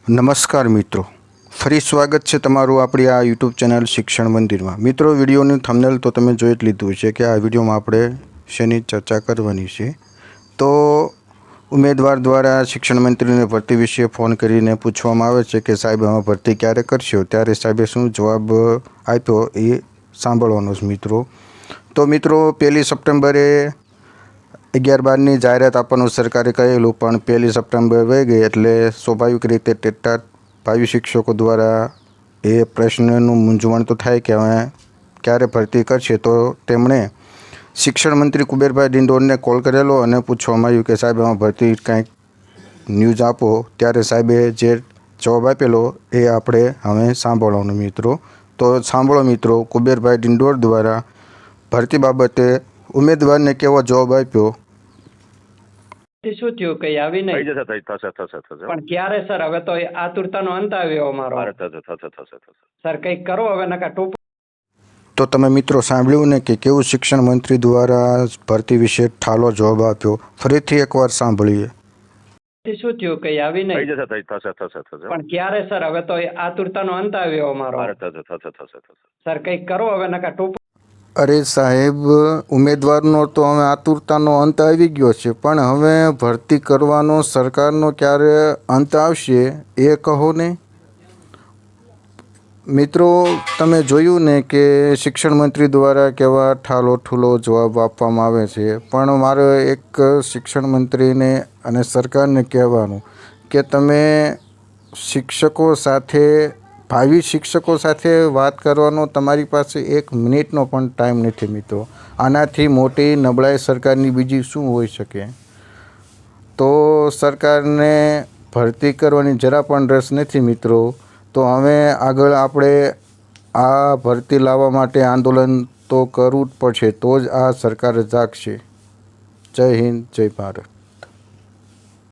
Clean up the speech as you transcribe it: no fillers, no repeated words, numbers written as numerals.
નમસ્કાર મિત્રો, ફરી સ્વાગત છે તમારું આપણી આ યુટ્યુબ ચેનલ શિક્ષણ મંદિરમાં। મિત્રો, વિડીયોનું થંબનેલ તો તમે જોઈ જ લીધું છે કે આ વિડીયોમાં આપણે શેની ચર્ચા કરવાની છે। તો ઉમેદવાર દ્વારા શિક્ષણ મંત્રીને ભરતી વિશે ફોન કરીને પૂછવામાં આવે છે કે સાહેબ આમાં ભરતી ક્યારે કરશો, ત્યારે સાહેબે શું જવાબ આપ્યો એ સાંભળવાનો છે મિત્રો। તો મિત્રો, 1 સપ્ટેમ્બરે 11/12ની જાહેરાત આપવાનું સરકારે કહેલું, પણ 1 સપ્ટેમ્બર વહી ગઈ એટલે સ્વાભાવિક રીતે ટેટાટ ભાવિ શિક્ષકો દ્વારા એ પ્રશ્નનું મૂંઝવણ તો થાય કે હવે ક્યારે ભરતી કરશે। તો તેમણે શિક્ષણ મંત્રી કુબેરભાઈ ડિંડોરને કોલ કરેલો અને પૂછવામાં આવ્યું કે સાહેબ આમાં ભરતી કાંઈક ન્યૂઝ આપો। ત્યારે સાહેબે જે જવાબ આપેલો એ આપણે હવે સાંભળવાનું મિત્રો। તો સાંભળો મિત્રો, કુબેરભાઈ ડિંડોર દ્વારા ભરતી બાબતે ઉમેદવારને કેવો જવાબ આપ્યો। શું થયું? કઈ આવી નહીં? થઈ જશે, થશે પણ ક્યારે સર? હવે તો આતુરતાનો અંત આવ્યો અમારો થશે સર, કઈક કરો હવે, નકા ટોપ। તો તમે મિત્રો સાંભળ્યું ને કે કેવું શિક્ષણ મંત્રી દ્વારા ભરતી વિશે ઠાલો જવાબ આપ્યો। ફરીથી એકવાર સાંભળીએ। શું થયું? કઈ આવી નહીં? થઈ જશે, થશે પણ ક્યારે સર? હવે તો આતુરતાનો અંત આવ્યો અમારો થશે સર, કઈક કરો હવે, નકા ટોપ। અરે સાહેબ, ઉમેદવારનો તો હવે આતુરતાનો અંત આવી ગયો છે, પણ હવે ભરતી કરવાનો સરકારનો ક્યારે અંત આવશે એ કહો ને મિત્રો। તમે જોયું ને કે શિક્ષણ મંત્રી દ્વારા કેવા ઠાલો ઠૂલો જવાબ આપવામાં આવે છે, પણ મારે એક શિક્ષણ મંત્રીને અને સરકારને કહેવાનું કે તમે શિક્ષકો સાથે, ભાવિ શિક્ષકો સાથે વાત કરવાનો તમારી પાસે 1 મિનિટનો પણ ટાઈમ નથી મિત્રો। આનાથી મોટી નબળાઈ સરકારની બીજી શું હોઈ શકે। તો સરકારને ભરતી કરવાની જરા પણ રસ નથી મિત્રો। તો હવે આગળ આપણે આ ભરતી લાવવા માટે આંદોલન તો કરવું જ પડશે, તો જ આ સરકાર જાગશે। જય હિન્દ, જય ભારત।